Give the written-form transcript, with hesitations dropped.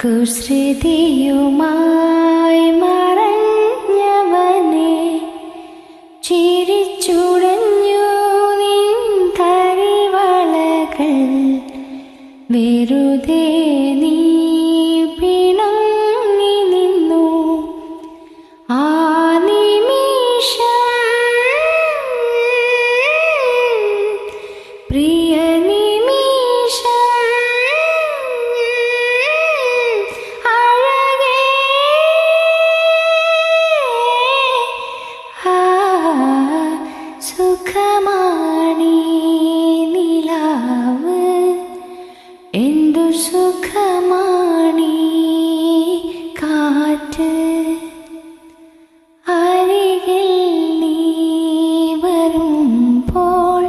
കുസൃതിയുമായി മറഞ്ഞവനെ ചിരിച്ചുടഞ്ഞു നിൻ തരിവളകൾ വെറുതെ നീ പിണങ്ങി നിന്നു ആ നിമിഷം പ്രിയ സുഖമാണീ നിലാവ് എന്തു സുഖമാണീ കാറ്റ് അരികിൽ നീ വരുമ്പോൾ